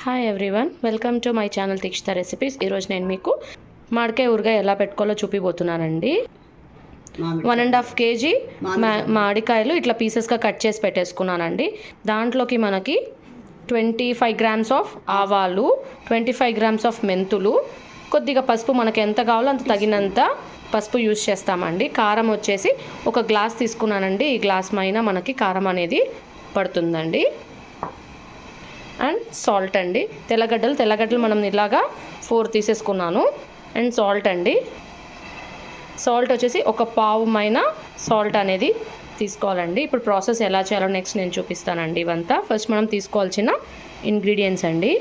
Hi everyone, welcome to my channel Dikshita recipes. ఈరోజు నేను మీకు మామిడికాయ ఊరగాయ ఎలా పెట్టుకోవాలో చూపిపోతున్నానండి. 1.5 kg మామిడికాయలు ఇట్లా పీసెస్గా కట్ చేసి పెట్టేసుకున్నానండి. దాంట్లోకి మనకి 25 grams ఆఫ్ ఆవాలు, 25 grams ఆఫ్ మెంతులు, కొద్దిగా పసుపు, మనకి ఎంత కావాలో అంత తగినంత పసుపు యూజ్ చేస్తామండి. కారం వచ్చేసి 1 గ్లాస్ తీసుకున్నానండి. ఈ గ్లాస్ పైన మనకి కారం అనేది పడుతుందండి. అండ్ సాల్ట్ అండి, తెల్లగడ్డలు మనం ఇలాగా 4 తీసేసుకున్నాను. అండ్ సాల్ట్ అండి, సాల్ట్ వచ్చేసి 1 పావు మైన సాల్ట్ అనేది తీసుకోవాలండి. ఇప్పుడు ప్రాసెస్ ఎలా చేయాలో నెక్స్ట్ నేను చూపిస్తానండి. ఇవంతా ఫస్ట్ మనం తీసుకోవాల్సిన ఇంగ్రీడియంట్స్ అండి.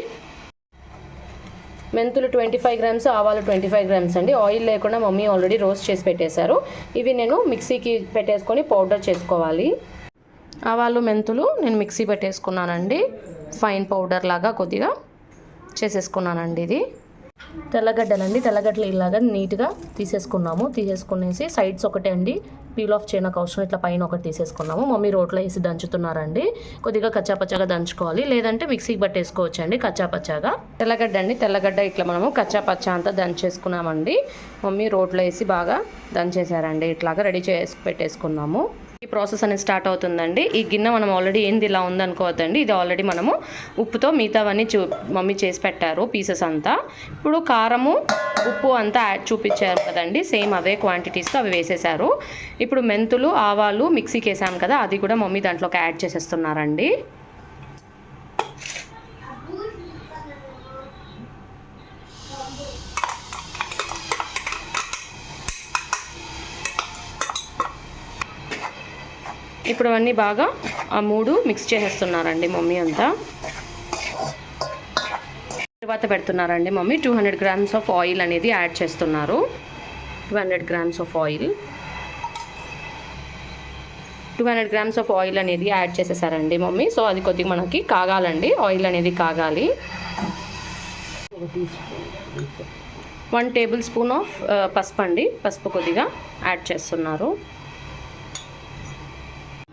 మెంతులు 25 grams, ఆవాలు 25 grams అండి. ఆయిల్ లేకుండా మమ్మీ ఆల్రెడీ రోస్ట్ చేసి పెట్టేశారు. ఇవి నేను మిక్సీకి పెట్టేసుకొని పౌడర్ చేసుకోవాలి. ఆవాలు మెంతులు నేను మిక్సీ పెట్టేసుకున్నానండి. ఫైన్ పౌడర్ లాగా కొద్దిగా చేసేసుకున్నానండి. ఇది తెల్లగడ్డలు ఇలాగా నీట్గా తీసేసుకునేసి సైడ్స్ ఒకటే అండి పీల్ ఆఫ్ చేయడానికి అవసరం, ఇట్లా పైన ఒకటి తీసేసుకున్నాము. మమ్మీ రోట్లో వేసి దంచుతున్నారండి. కొద్దిగా కచ్చాపచ్చాగా దంచుకోవాలి, లేదంటే మిక్సీకి పట్టేసుకోవచ్చు అండి కచ్చాపచ్చాగా. తెల్లగడ్డ ఇట్లా మనము కచ్చాపచ్చా అంతా దంచేసుకున్నామండి. మమ్మీ రోట్లో వేసి బాగా దంచేసారండి. ఇట్లాగా రెడీ చేసి పెట్టేసుకున్నాము. ఈ ప్రాసెస్ అనేది స్టార్ట్ అవుతుందండి. ఈ గిన్నె మనం ఆల్రెడీ ఏంది ఇలా ఉందనుకోవద్దండి, ఇది ఆల్రెడీ మనము ఉప్పుతో మిగతావన్నీ మమ్మీ చేసి పెట్టారు పీసెస్ అంతా. ఇప్పుడు కారము, ఉప్పు అంతా చూపించారు కదండి, సేమ్ అవే క్వాంటిటీస్తో అవి వేసేసారు. ఇప్పుడు మెంతులు, ఆవాలు మిక్సీకి వేసాం కదా, అది కూడా మమ్మీ దాంట్లోకి యాడ్ చేసేస్తున్నారండి. ఇప్పుడు అవన్నీ బాగా ఆ 3 మిక్స్ చేసేస్తున్నారండి మమ్మీ అంతా. తర్వాత పెడుతున్నారండి మమ్మీ 200 grams ఆఫ్ ఆయిల్ అనేది యాడ్ చేస్తున్నారు. 200 grams of oil, 200 grams of oil అనేది యాడ్ చేసేసారండి మమ్మీ. సో అది కొద్దిగా మనకి కాగాలండి, ఆయిల్ అనేది కాగాలి. 1 tablespoon ఆఫ్ పసుపు అండి, పసుపు కొద్దిగా యాడ్ చేస్తున్నారు.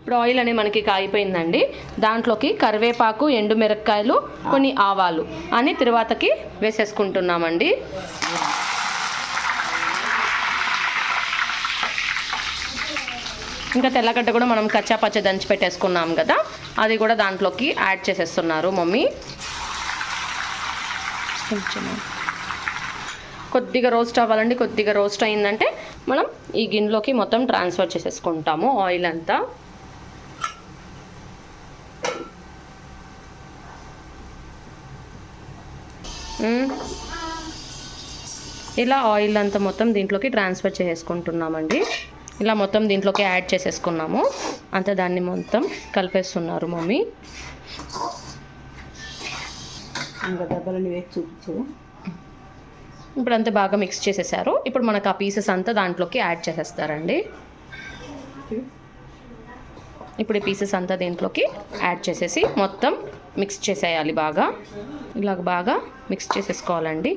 ఇప్పుడు ఆయిల్ అనేది మనకి కాగిపోయిందండి. దాంట్లోకి కరివేపాకు, ఎండుమిరపకాయలు, కొన్ని ఆవాలు అని తర్వాతకి వేసేసుకుంటున్నామండి. ఇంకా తెల్లగడ్డ కూడా మనం కచ్చాపచ్చ దంచి పెట్టేసుకున్నాం కదా, అది కూడా దాంట్లోకి యాడ్ చేసేస్తున్నారు మమ్మీ. కొద్దిగా రోస్ట్ అవ్వాలండి. కొద్దిగా రోస్ట్ అయిందంటే మనం ఈ గిన్నెలోకి మొత్తం ట్రాన్స్ఫర్ చేసేసుకుంటాము ఆయిల్ అంతా. ఇలా ఆయిల్ అంతా మొత్తం దీంట్లోకి ట్రాన్స్ఫర్ చేసేసుకుంటున్నామండి. ఇలా మొత్తం దీంట్లోకి యాడ్ చేసేసుకున్నాము. అంతా దాన్ని మొత్తం కలిపేస్తున్నారు మమ్మీ. ఇప్పుడు అంతా బాగా మిక్స్ చేసేసారు. ఇప్పుడు మనకు ఆ పీసెస్ అంతా దాంట్లోకి యాడ్ చేసేస్తారండి. ఇప్పుడు ఈ పీసెస్ అంతా దీంట్లోకి యాడ్ చేసేసి మొత్తం మిక్స్ చేసేయాలి బాగా. ఇలాగ బాగా మిక్స్ చేసేసుకోవాలండి.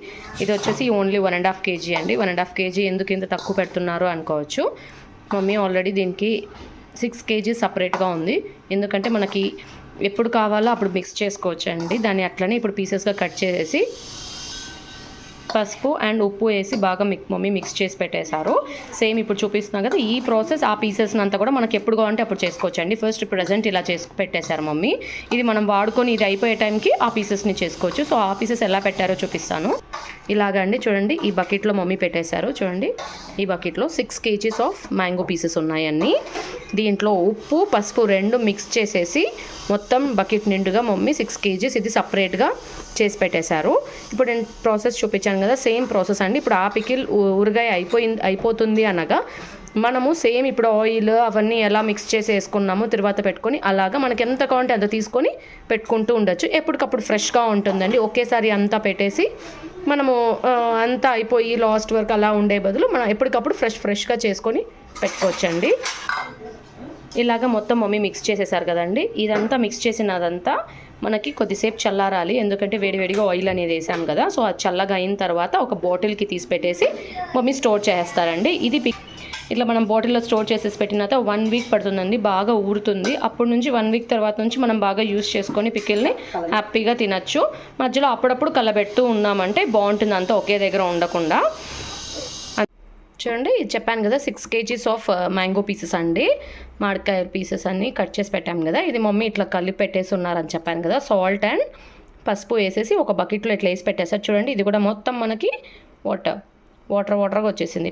ఇది వచ్చేసి ఓన్లీ 1.5 kg అండి. 1.5 kg ఎందుకు ఇంత తక్కువ పెడుతున్నారు అనుకోవచ్చు. మమ్మీ ఆల్రెడీ దీనికి 6 kg సపరేట్గా ఉంది. ఎందుకంటే మనకి ఎప్పుడు కావాలో అప్పుడు మిక్స్ చేసుకోవచ్చు అండి. దాన్ని అట్లనే ఇప్పుడు పీసెస్గా కట్ చేసేసి పసుపు అండ్ ఉప్పు వేసి బాగా మమ్మీ మిక్స్ చేసి పెట్టేశారు. సేమ్ ఇప్పుడు చూపిస్తున్నాం కదా, ఈ ప్రాసెస్ ఆ పీసెస్ని అంతా కూడా మనకి ఎప్పుడు కావాలంటే అప్పుడు చేసుకోవచ్చు అండి. ఫస్ట్ ప్రజెంట్ ఇలా చేసి పెట్టేశారు మమ్మీ. ఇది మనం వాడుకొని ఇది అయిపోయే టైంకి ఆ పీసెస్ని చేసుకోవచ్చు. సో ఆ పీసెస్ ఎలా పెట్టారో చూపిస్తాను. ఇలాగండి చూడండి, ఈ బకెట్లో మమ్మీ పెట్టేశారు. చూడండి, ఈ బకెట్లో 6 kg ఆఫ్ మ్యాంగో పీసెస్ ఉన్నాయన్నీ. దీంట్లో ఉప్పు, పసుపు 2 మిక్స్ చేసేసి మొత్తం బకెట్ నిండుగా మమ్మీ 6 kg ఇది సపరేట్గా చేసి పెట్టేశారు. ఇప్పుడు నేను ప్రాసెస్ చూపించాను కదా, సేమ్ ప్రాసెస్ అండి. ఇప్పుడు ఆ పికిల్ ఊరగాయ అయిపోతుంది అనగా మనము సేమ్ ఇప్పుడు ఆయిల్ అవన్నీ ఎలా మిక్స్ చేసి వేసుకున్నామో తర్వాత పెట్టుకొని అలాగా మనకి ఎంత కావాలంటే అంత తీసుకొని పెట్టుకుంటూ ఉండొచ్చు. ఎప్పటికప్పుడు ఫ్రెష్గా ఉంటుందండి. ఒకేసారి అంతా పెట్టేసి మనము అంతా అయిపోయి లాస్ట్ వరకు అలా ఉండే బదులు మనం ఎప్పటికప్పుడు ఫ్రెష్గా చేసుకొని పెట్టుకోవచ్చండి. ఇలాగ మొత్తం మమ్మీ మిక్స్ చేసేసారు కదండి. ఇదంతా మిక్స్ చేసినదంతా మనకి కొద్దిసేపు చల్లారాలి, ఎందుకంటే వేడివేడిగా ఆయిల్ అనేది వేసాం కదా. సో అది చల్లగా అయిన తర్వాత ఒక బాటిల్కి తీసి పెట్టేసి మమ్మీ స్టోర్ చేస్తారండి. ఇట్లా మనం బాటిల్లో స్టోర్ చేసేసి పెట్టిన తర్వాత 1 వీక్ పడుతుందండి, బాగా ఊరుతుంది. అప్పటి నుంచి 1 వీక్ తర్వాత నుంచి మనం బాగా యూస్ చేసుకొని పికిల్ని హ్యాపీగా తినచ్చు. మధ్యలో అప్పుడప్పుడు కలబెడుతూ ఉన్నామంటే బాగుంటుంది, అంతా ఒకే దగ్గర ఉండకుండా. చూడండి, ఇది చెప్పాను కదా 6 kgs ఆఫ్ మ్యాంగో పీసెస్ అండి, మామిడికాయ పీసెస్ అన్నీ కట్ చేసి పెట్టాము కదా. ఇది మమ్మీ ఇట్లా కలిపి పెట్టేసి ఉన్నారని చెప్పాను కదా. సాల్ట్ అండ్ పసుపు వేసేసి ఒక బకెట్లో ఇట్లా వేసి పెట్టేసారు. చూడండి, ఇది కూడా మొత్తం మనకి వాటర్గా వచ్చేసింది.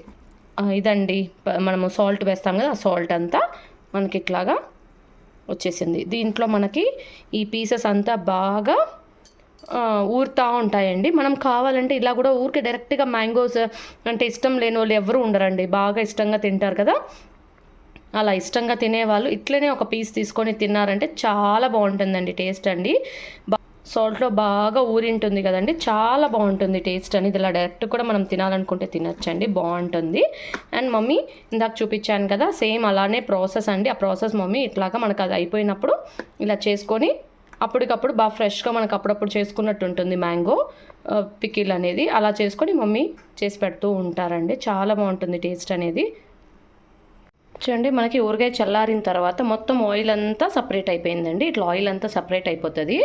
ఇదండి మనము సాల్ట్ వేస్తాం కదా, ఆ సాల్ట్ అంతా మనకి ఇట్లాగా వచ్చేసింది. దీంట్లో మనకి ఈ పీసెస్ అంతా బాగా ఊరుతూ ఉంటాయండి. మనం కావాలంటే ఇలా కూడా ఊరికే డైరెక్ట్గా మ్యాంగోస్ అంటే ఇష్టం లేని వాళ్ళు ఎవరు ఉండరండి, బాగా ఇష్టంగా తింటారు కదా. అలా ఇష్టంగా తినేవాళ్ళు ఇట్లనే ఒక పీస్ తీసుకొని తిన్నారంటే చాలా బాగుంటుందండి టేస్ట్ అండి. సాల్ట్లో బాగా ఊరింటుంది కదండి, చాలా బాగుంటుంది టేస్ట్ అనేది. ఇలా డైరెక్ట్ కూడా మనం తినాలనుకుంటే తినచ్చండి, బాగుంటుంది. అండ్ మమ్మీ ఇందాక చూపించాను కదా, సేమ్ అలానే ప్రాసెస్ అండి. ఆ ప్రాసెస్ మమ్మీ ఇట్లాగా మనకు అది అయిపోయినప్పుడు ఇలా చేసుకొని అప్పటికప్పుడు బాగా ఫ్రెష్గా మనకు అప్పుడప్పుడు చేసుకున్నట్టు ఉంటుంది మ్యాంగో పికిల్ అనేది. అలా చేసుకొని మమ్మీ చేసి పెడుతూ ఉంటారండి, చాలా బాగుంటుంది టేస్ట్ అనేది. చూడండి, మనకి ఊరగాయ చల్లారిన తర్వాత మొత్తం ఆయిల్ అంతా సపరేట్ అయిపోయిందండి. ఇట్లా ఆయిల్ అంతా సపరేట్ అయిపోతుంది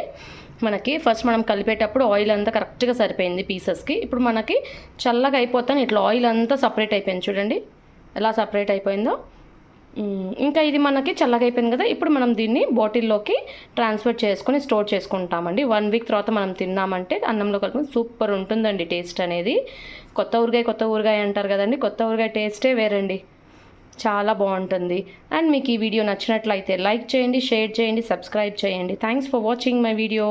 మనకి. ఫస్ట్ మనం కలిపేటప్పుడు ఆయిల్ అంతా కరెక్ట్గా సరిపోయింది పీసెస్కి. ఇప్పుడు మనకి చల్లగా అయిపోతాను ఇట్లా ఆయిల్ అంతా సపరేట్ అయిపోయింది. చూడండి ఎలా సపరేట్ అయిపోయిందో. ఇంకా ఇది మనకి చల్లగా అయిపోయింది కదా. ఇప్పుడు మనం దీన్ని బాటిల్లోకి ట్రాన్స్ఫర్ చేసుకొని స్టోర్ చేసుకుంటామండి. 1 వీక్ తర్వాత మనం తిన్నామంటే అన్నంలో కలుపుకొని సూపర్ ఉంటుందండి టేస్ట్ అనేది. కొత్త ఊరగాయ అంటారు కదండి, కొత్త ఊరగాయ టేస్టే వేరండి, చాలా బాగుంటుంది. అండ్ మీకు ఈ వీడియో నచ్చినట్లయితే లైక్ చేయండి, షేర్ చేయండి, సబ్స్క్రైబ్ చేయండి. Thanks for watching my video.